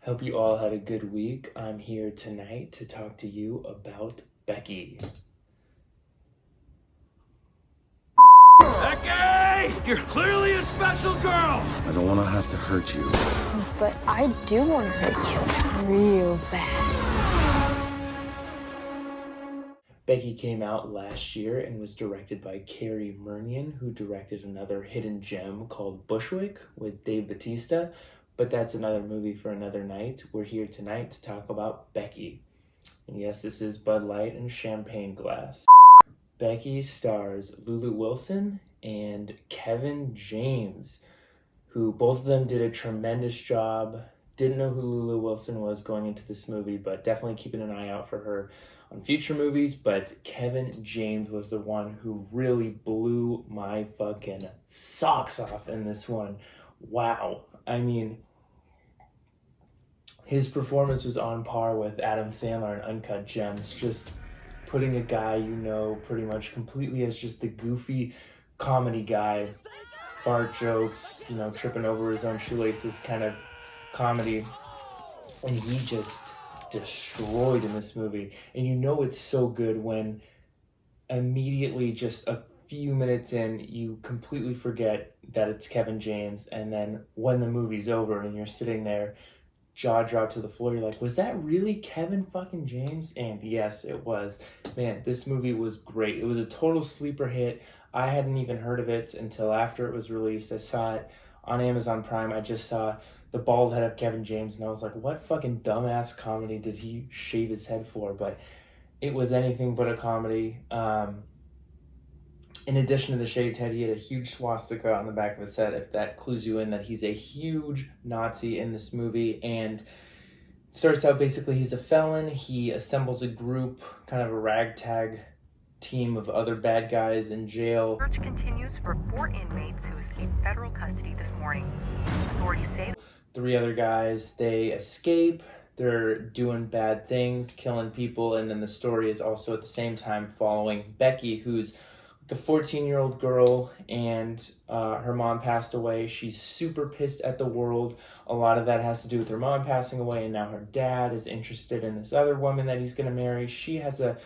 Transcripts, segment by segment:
Hope you all had a good week. I'm here tonight to talk to you about Becky. Becky! You're clearly a special girl! I don't want to have to hurt you. But I do want to hurt you real bad. Becky came out last year and was directed by Carrie Murnion, who directed another hidden gem called Bushwick with Dave Bautista. But that's another movie for another night. We're here tonight to talk about Becky. And yes, this is Bud Light and champagne glass. Becky stars Lulu Wilson and Kevin James, who both of them did a tremendous job. Didn't know who Lulu Wilson was going into this movie, but definitely keeping an eye out for her on future movies. But Kevin James was the one who really blew my fucking socks off in this one. Wow. I mean, his performance was on par with Adam Sandler in Uncut Gems, just putting a guy you know pretty much completely as just the goofy comedy guy, fart jokes, you know, tripping over his own shoelaces kind of comedy, and he just destroyed in this movie. And you know it's so good when immediately, just a few minutes in, you completely forget that it's Kevin James, and then when the movie's over and you're sitting there, jaw dropped to the floor, you're like, was that really Kevin fucking James? And yes, it was. Man, this movie was great. It was a total sleeper hit. I hadn't even heard of it until after it was released. I saw it on Amazon Prime. I just saw the bald head of Kevin James, and I was like, what fucking dumbass comedy did he shave his head for? But it was anything but a comedy. In addition to the shaved head, he had a huge swastika on the back of his head, if that clues you in that he's a huge Nazi in this movie. And it starts out basically he's a felon. He assembles a group, kind of a ragtag team of other bad guys in jail. Search continues for 4 inmates who escaped federal custody this morning. Authorities say 3 other guys, they escape. They're doing bad things, killing people. And then the story is also at the same time following Becky, who's a 14-year-old girl, and her mom passed away. She's super pissed at the world. A lot of that has to do with her mom passing away, and now her dad is interested in this other woman that he's going to marry. She has a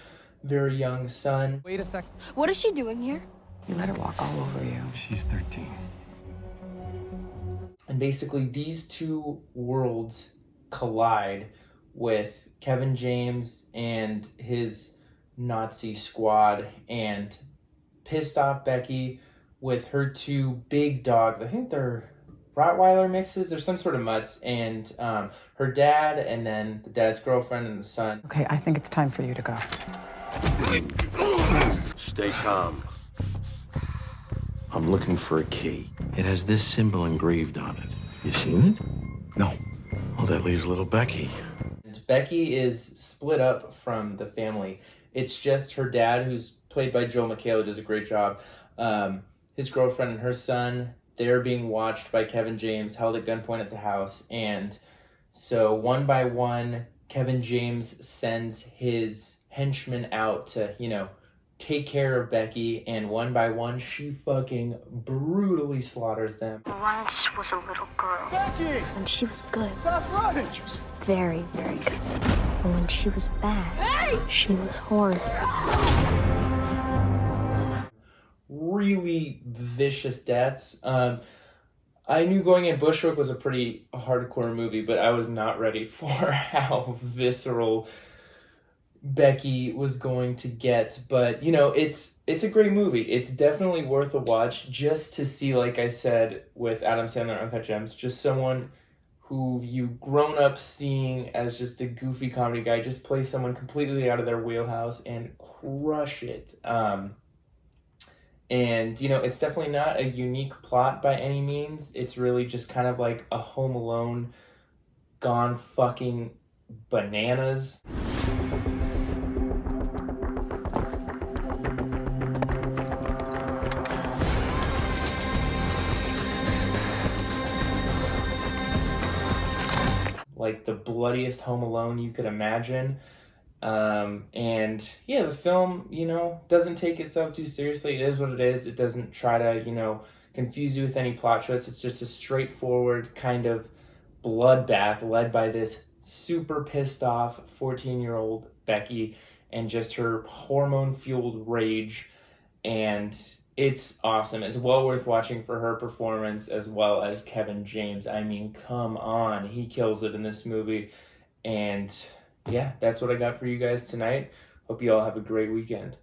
very young son. Wait a sec. What is she doing here? You let her walk all over you. She's 13. And basically, these two worlds collide with Kevin James and his Nazi squad, and pissed off Becky with her 2 big dogs. I think they're Rottweiler mixes. They're some sort of mutts. And her dad, and then the dad's girlfriend and the son. Okay, I think it's time for you to go. Stay calm. I'm looking for a key. It has this symbol engraved on it. You seen it? No. Well, that leaves little Becky. And Becky is split up from the family. It's just her dad, who's played by Joel McHale, who does a great job. His girlfriend and her son, they're being watched by Kevin James, held at gunpoint at the house. And so one by one, Kevin James sends his henchmen out to, you know, take care of Becky. And one by one, she fucking brutally slaughters them. Once was a little girl. Becky! And she was good. Stop running! She was very, very good. And when she was bad, she was horrible. Really vicious deaths. I knew going in Bushwick was a pretty hardcore movie, but I was not ready for how visceral Becky was going to get. But, you know, it's a great movie. It's definitely worth a watch just to see, like I said, with Adam Sandler, Uncut Gems, just someone who you've grown up seeing as just a goofy comedy guy, just play someone completely out of their wheelhouse and crush it. And, you know, it's definitely not a unique plot by any means. It's really just kind of like a Home Alone gone fucking bananas. like the bloodiest Home Alone you could imagine. And yeah, the film, you know, doesn't take itself too seriously. It is what it is. It doesn't try to, you know, confuse you with any plot twists. It's just a straightforward kind of bloodbath led by this super pissed off 14-year-old Becky and just her hormone-fueled rage. And it's awesome. It's well worth watching for her performance as well as Kevin James. I mean, come on. He kills it in this movie. And yeah, that's what I got for you guys tonight. Hope you all have a great weekend.